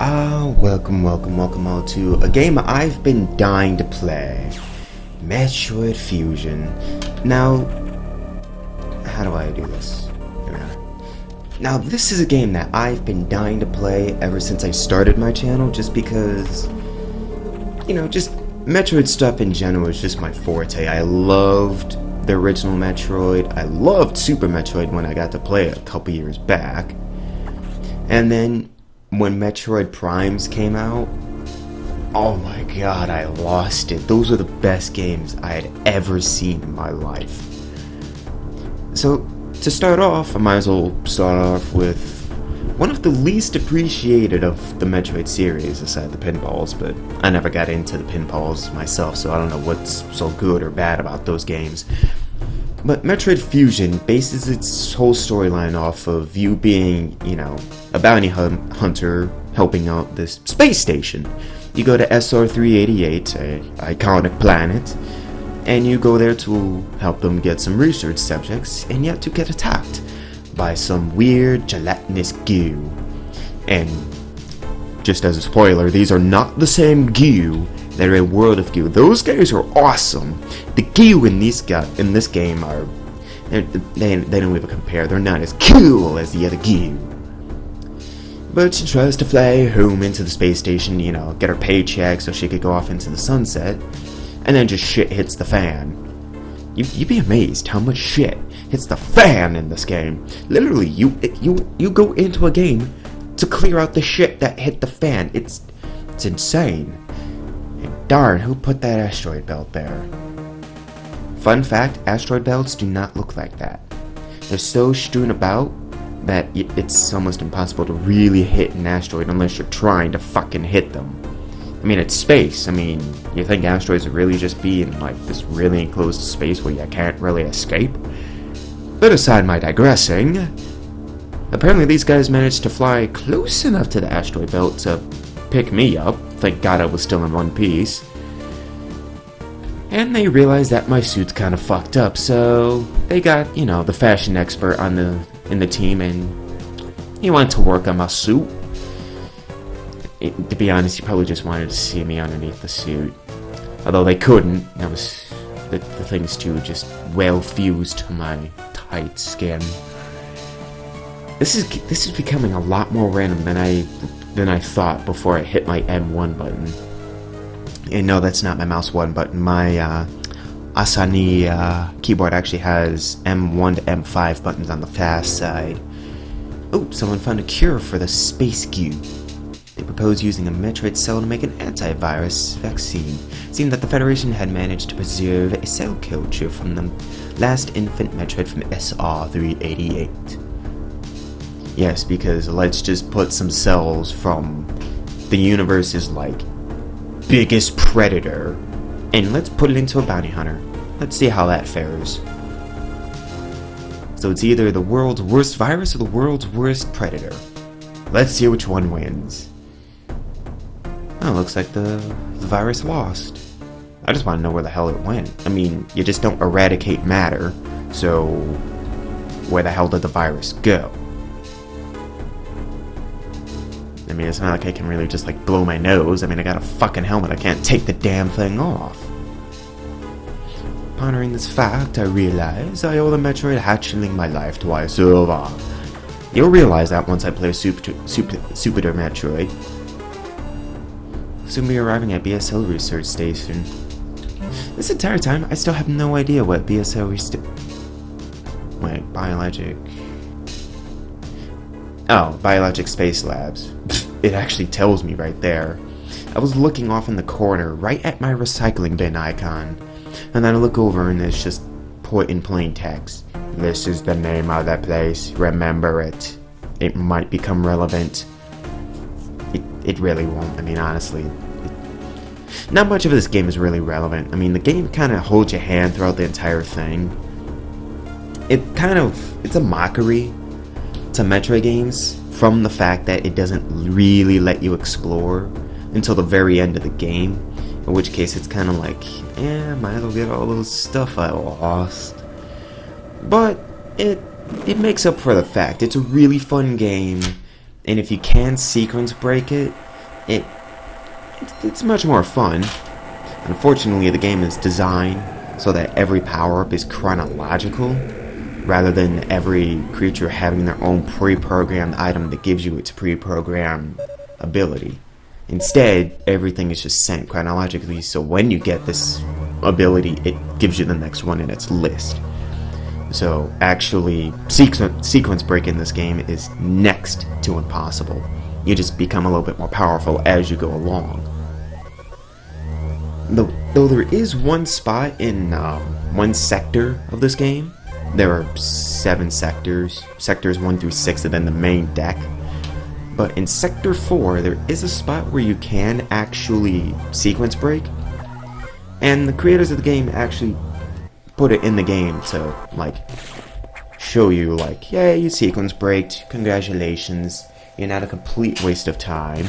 Welcome all to a game I've been dying to play. Metroid Fusion. Now, how do I do this? Now, this is a game that I've been dying to play ever since I started my channel, just because, just Metroid stuff in general is just my forte. I loved the original Metroid. I loved Super Metroid when I got to play it a couple years back. And then when Metroid Primes came out, oh my god, I lost it. Those were the best games I had ever seen in my life. So, to start off, I might as well start off with one of the least appreciated of the Metroid series, aside the pinballs, but I never got into the pinballs myself, so I don't know what's so good or bad about those games. But Metroid Fusion bases its whole storyline off of you being, a bounty hunter helping out this space station. You go to SR388, an iconic planet, and you go there to help them get some research subjects, and yet to get attacked by some weird gelatinous goo. And just as a spoiler, these are not the same goo that are in World of Goo. Those guys are awesome. The goo in this game are they don't even compare. They're not as cool as the other goo. But she tries to fly home into the space station, get her paycheck so she could go off into the sunset, and then just shit hits the fan. You'd be amazed how much shit hits the fan in this game. Literally, you go into a game to clear out the shit that hit the fan. It's insane. And darn, who put that asteroid belt there? Fun fact, asteroid belts do not look like that. They're so strewn about that it's almost impossible to really hit an asteroid unless you're trying to fucking hit them. I mean, it's space. I mean, you think asteroids would really just be in, this really enclosed space where you can't really escape? But aside my digressing, apparently these guys managed to fly close enough to the asteroid belt to pick me up. Thank God I was still in one piece. And they realized that my suit's kind of fucked up, so they got, the fashion expert in the team, and he went to work on my suit. To be honest, he probably just wanted to see me underneath the suit. Although they couldn't. That was the thing's too just well fused to my tight skin. This is becoming a lot more random than I thought before I hit my M1 button. And no, that's not my mouse 1 button. My Asani keyboard actually has M1 to M5 buttons on the fast side. Oh, someone found a cure for the space goo. They proposed using a Metroid cell to make an antivirus vaccine. It seemed that the Federation had managed to preserve a cell culture from the last infant Metroid from SR388. Yes, because let's just put some cells from the universe's, biggest predator, and let's put it into a bounty hunter. Let's see how that fares. So it's either the world's worst virus or the world's worst predator. Let's see which one wins. Oh, looks like the virus lost. I just want to know where the hell it went. I mean, you just don't eradicate matter, so where the hell did the virus go? I mean, it's not like I can really just, blow my nose. I mean, I got a fucking helmet. I can't take the damn thing off. Pondering this fact, I realize I owe the Metroid hatchling my life to I survive. You'll realize that once I play Super Metroid. Soon be arriving at BSL Research Station. This entire time, I still have no idea what BSL Biologic Space Labs. It actually tells me right there. I was looking off in the corner, right at my recycling bin icon. And then I look over and it's just put in plain text. This is the name of that place. Remember it. It might become relevant. It really won't. I mean, honestly. Not much of this game is really relevant. I mean, the game kind of holds your hand throughout the entire thing. It's a mockery to Metroid games from the fact that it doesn't really let you explore until the very end of the game. In which case, it's kind of might as well get all those stuff I lost. But it makes up for the fact it's a really fun game, and if you can sequence break it, it's much more fun. Unfortunately, the game is designed so that every power-up is chronological, rather than every creature having their own pre-programmed item that gives you its pre-programmed ability. Instead, everything is just sent chronologically, so when you get this ability, it gives you the next one in its list. So actually, sequence break in this game is next to impossible. You just become a little bit more powerful as you go along. Though there is one spot in one sector of this game. There are 7 sectors, sectors 1 through 6, and then the main deck. But in Sector 4, there is a spot where you can actually sequence break. And the creators of the game actually put it in the game to, like, show you, like, yeah, you sequence braked, congratulations, you're not a complete waste of time.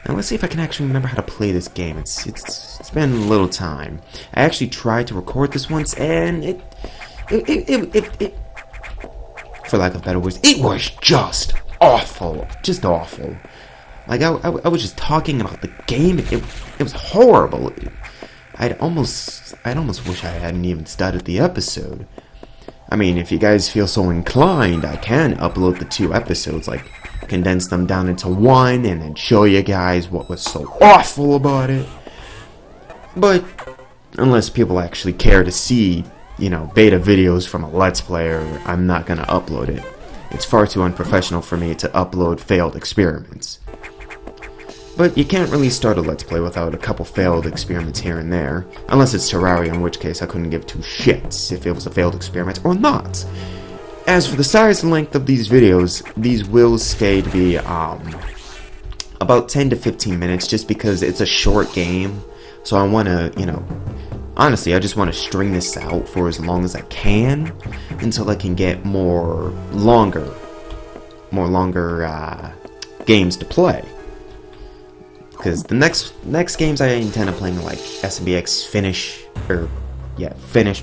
Now let's see if I can actually remember how to play this game. It's been a little time. I actually tried to record this once, and it for lack of better words, it was just awful. Just awful. Like, I was just talking about the game. It was horrible. I'd almost wish I hadn't even started the episode. I mean, if you guys feel so inclined, I can upload the 2 episodes, like, condense them down into one, and then show you guys what was so awful about it. But, unless people actually care to see, you know, beta videos from a Let's Player, I'm not gonna upload it. It's far too unprofessional for me to upload failed experiments. But you can't really start a Let's Play without a couple failed experiments here and there. Unless it's Terraria, in which case I couldn't give 2 shits if it was a failed experiment or not. As for the size and length of these videos, these will stay to be about 10 to 15 minutes, just because it's a short game. So I want to, you know, honestly, I just want to string this out for as long as I can, until I can get more longer games to play. Because the next games I intend on playing are like SMBX Finish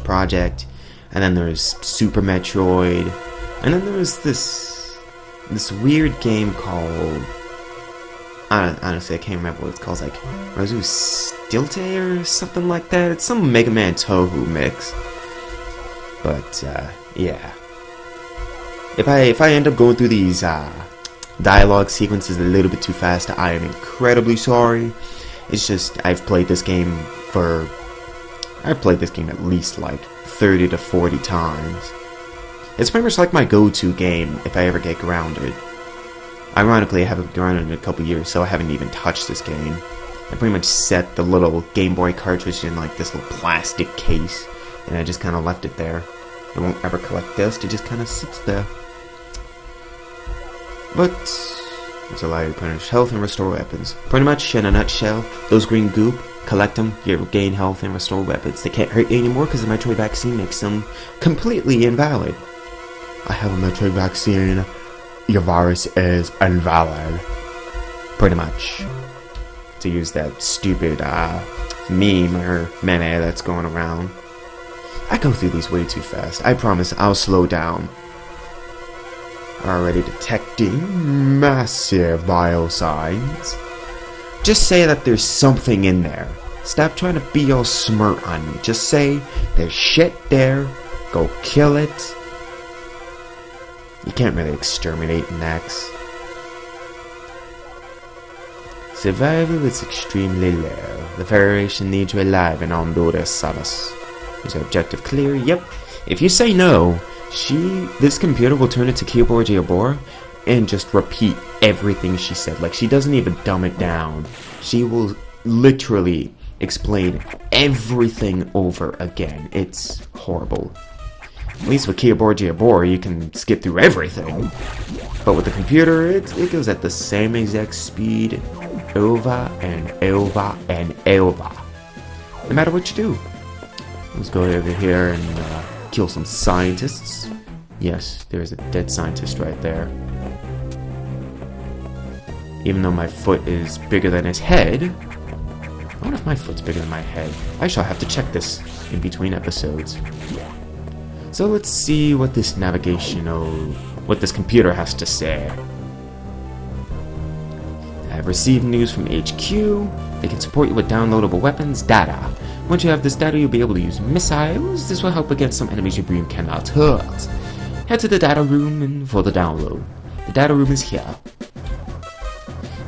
Project, and then there's Super Metroid, and then there's this weird game called, honestly I can't remember what it's called. It's like Rosu Stilte or something like that. It's some Mega Man Tohu mix. But yeah, if I end up going through these dialogue sequences a little bit too fast, I am incredibly sorry. It's just I've played this game at least like 30 to 40 times. It's pretty much like my go-to game if I ever get grounded. Ironically, I haven't grounded in a couple years, so I haven't even touched this game. I pretty much set the little Game Boy cartridge in like this little plastic case, and I just kind of left it there. It won't ever collect dust, it just kind of sits there. But it's allow you to replenish health and restore weapons. Pretty much, in a nutshell, those green goop, collect them, you gain health and restore weapons. They can't hurt you anymore because the Metroid vaccine makes them completely invalid. I have a Metroid vaccine, your virus is invalid. Pretty much. To use that stupid meme or meme that's going around. I go through these way too fast. I promise I'll slow down. Already detecting massive biosigns. Just say that there's something in there. Stop trying to be all smart on me. Just say there's shit there. Go kill it. You can't really exterminate an X. Survival is extremely low. The Federation needs you alive and on board their service. Is your objective clear? Yep. If you say no, this computer will turn into Keyboard Jabor and just repeat everything she said. Like, she doesn't even dumb it down. She will literally explain everything over again. It's horrible. At least with Keyboard Jabor, you can skip through everything. But with the computer, it goes at the same exact speed over and over and over. No matter what you do. Let's go over here and kill some scientists. Yes, there's a dead scientist right there. Even though my foot is bigger than his head. I wonder if my foot's bigger than my head. I shall have to check this in between episodes. So let's see what this what this computer has to say. I have received news from HQ. They can support you with downloadable weapons data. Once you have this data, you'll be able to use missiles. This will help against some enemies your beam cannot hurt. Head to the data room and for the download. The data room is here.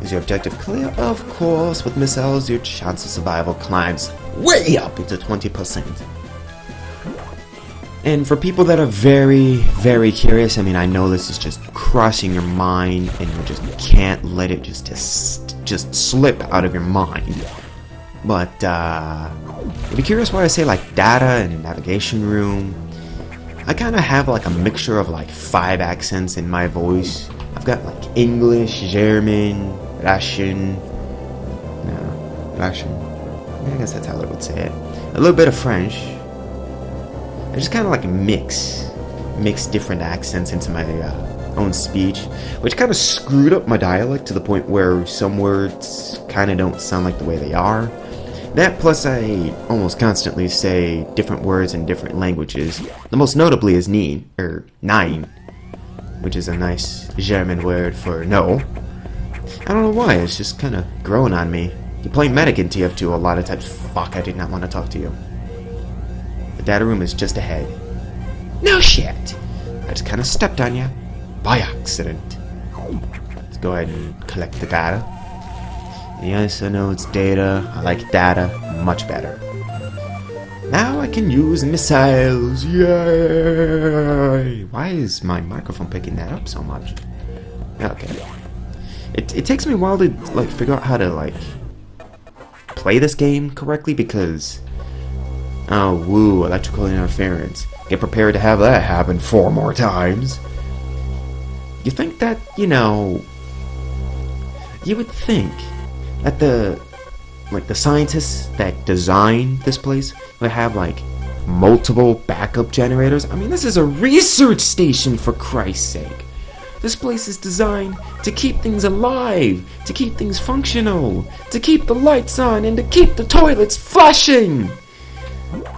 Is your objective clear? Of course. With missiles, your chance of survival climbs way up into 20%. And for people that are very, very curious, I mean, I know this is just crushing your mind, and you just can't let it just slip out of your mind. But, if you're curious why I say, like, data and navigation room, I kind of have, like, a mixture of, like, 5 accents in my voice. I've got, like, English, German, Russian, I guess that's how I would say it. A little bit of French. I just kind of, like, mix different accents into my own speech, which kind of screwed up my dialect to the point where some words kind of don't sound like the way they are. That plus I almost constantly say different words in different languages. The most notably is nein, which is a nice German word for no. I don't know why, it's just kind of growing on me. You play Medic in TF2 a lot of times. Fuck, I did not want to talk to you. The data room is just ahead. No shit! I just kind of stepped on you. By accident. Let's go ahead and collect the data. Yes, I know it's data. I like data much better. Now I can use missiles. Yay! Why is my microphone picking that up so much? Okay. It takes me a while to like figure out how to like play this game correctly because electrical interference. Get prepared to have that happen 4 more times. You think that, you would think that the scientists that designed this place would have like multiple backup generators. I mean, this is a research station, for Christ's sake. This place is designed to keep things alive, to keep things functional, to keep the lights on, and to keep the toilets flushing.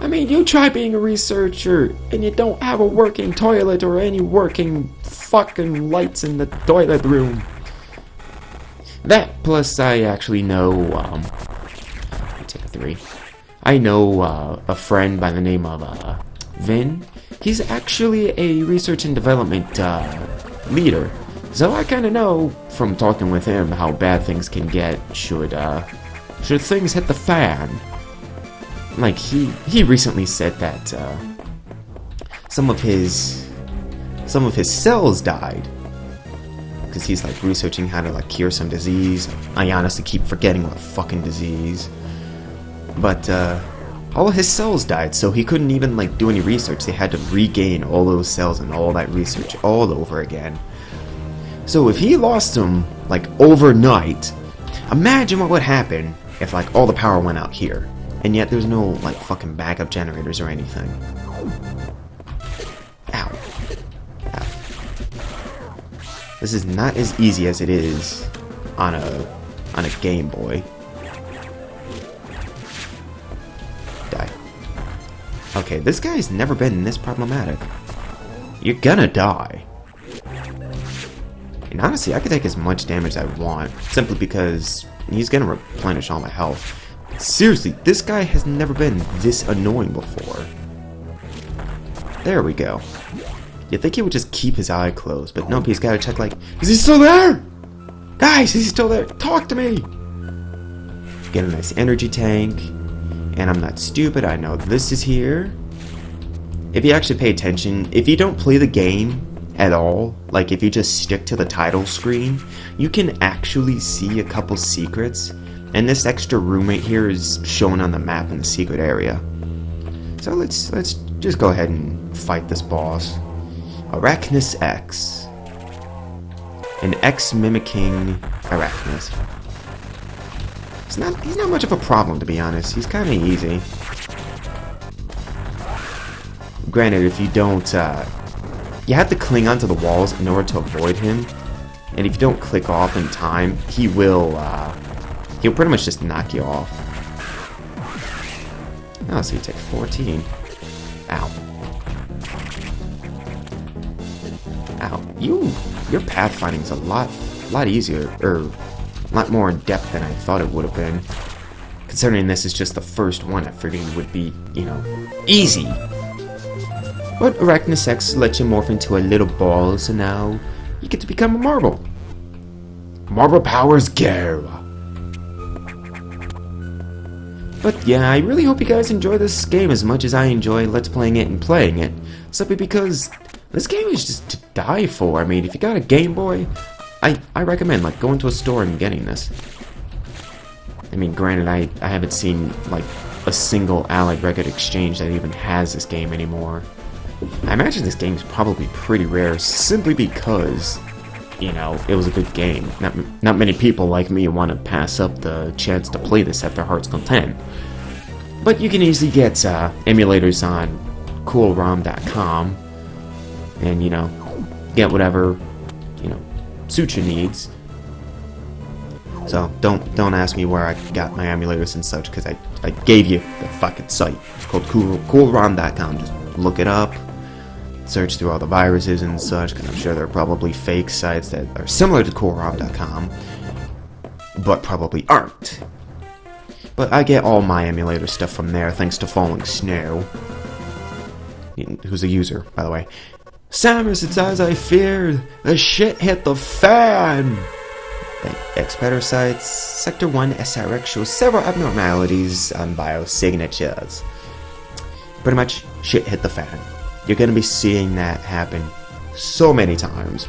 I mean, you try being a researcher and you don't have a working toilet or any working fucking lights in the toilet room. That plus I actually know, take a 3. I know a friend by the name of Vin. He's actually a research and development leader. So I kind of know from talking with him how bad things can get should things hit the fan. Like he recently said that some of his cells died because he's like researching how to like cure some disease. I honestly keep forgetting what fucking disease. But all of his cells died, so he couldn't even like do any research. They had to regain all those cells and all that research all over again. So if he lost them like overnight, imagine what would happen if like all the power went out here. And yet there's no, like, fucking backup generators or anything. Ow. Ow. This is not as easy as it is on a Game Boy. Die. Okay, this guy's never been this problematic. You're gonna die. And honestly, I could take as much damage as I want, simply because he's gonna replenish all my health. Seriously, this guy has never been this annoying before. There we go. You'd think he would just keep his eye closed, but nope, he's gotta check like, is he still there? Guys, is he still there? Talk to me! Get a nice energy tank. And I'm not stupid, I know this is here. If you actually pay attention, if you don't play the game at all, like if you just stick to the title screen, you can actually see a couple secrets. And this extra room right here is shown on the map in the secret area. So let's just go ahead and fight this boss. Arachnus X. An X mimicking Arachnus. He's not much of a problem, to be honest. He's kind of easy. Granted, if you don't, you have to cling onto the walls in order to avoid him. And if you don't click off in time, he'll pretty much just knock you off. Oh, so you take 14. Ow. Ow. Your pathfinding's a lot easier, A lot more in depth than I thought it would have been. Considering this is just the first one, I figured it would be, you know, easy. But Arachnisex lets you morph into a little ball, so now you get to become a marble. Marble powers go! But yeah, I really hope you guys enjoy this game as much as I enjoy Let's Playing it and playing it. Simply because this game is just to die for. I mean, if you got a Game Boy, I recommend, like, going to a store and getting this. I mean, granted, I haven't seen, like, a single Allied Record Exchange that even has this game anymore. I imagine this game is probably pretty rare simply because, you know, it was a good game. Not many people like me want to pass up the chance to play this at their heart's content. But you can easily get emulators on coolrom.com and, you know, get whatever, you know, suits your needs. So don't ask me where I got my emulators and such, because I gave you the fucking site. It's called coolrom.com. Just look it up. Search through all the viruses and such, because I'm sure there are probably fake sites that are similar to coolrom.com, but probably aren't. But I get all my emulator stuff from there, thanks to Falling Snow, who's a user, by the way. Samus, it's as I feared. The shit hit the fan. The X-Parasites, Sector 1 SRX shows several abnormalities on biosignatures. Pretty much, shit hit the fan. You're gonna be seeing that happen so many times.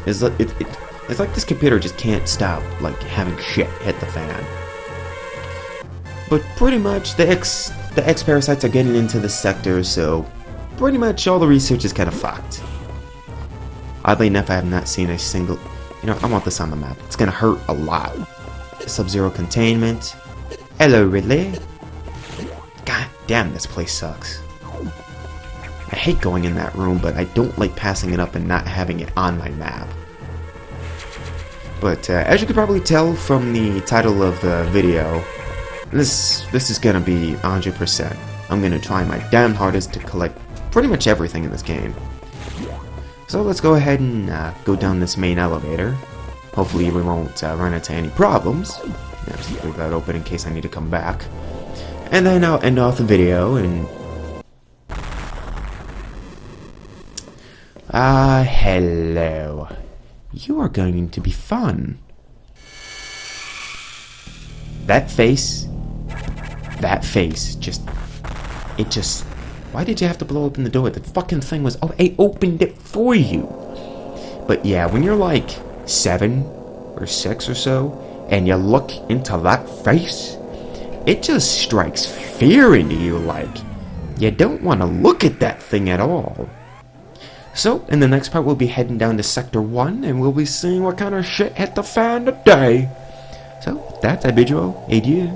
It's like this computer just can't stop, like, having shit hit the fan. But pretty much, the X-Parasites are getting into the sector, so pretty much all the research is kind of fucked. Oddly enough, I have not seen a single... You know, I want this on the map. It's gonna hurt a lot. Sub-Zero containment. Hello, Ridley. God damn, this place sucks. I hate going in that room, but I don't like passing it up and not having it on my map. But as you can probably tell from the title of the video, this is gonna be 100%. I'm gonna try my damn hardest to collect pretty much everything in this game. So let's go ahead and go down this main elevator. Hopefully we won't run into any problems. Just leave that open in case I need to come back. And then I'll end off the video and... hello. You are going to be fun. That face, just... Why did you have to blow open the door? The fucking thing was... Oh, I opened it for you. But yeah, when you're like 7 or 6 or so, and you look into that face, it just strikes fear into you, like, you don't want to look at that thing at all. So, in the next part, we'll be heading down to Sector 1, and we'll be seeing what kind of shit hit the fan today. So, that's I bid you all adieu.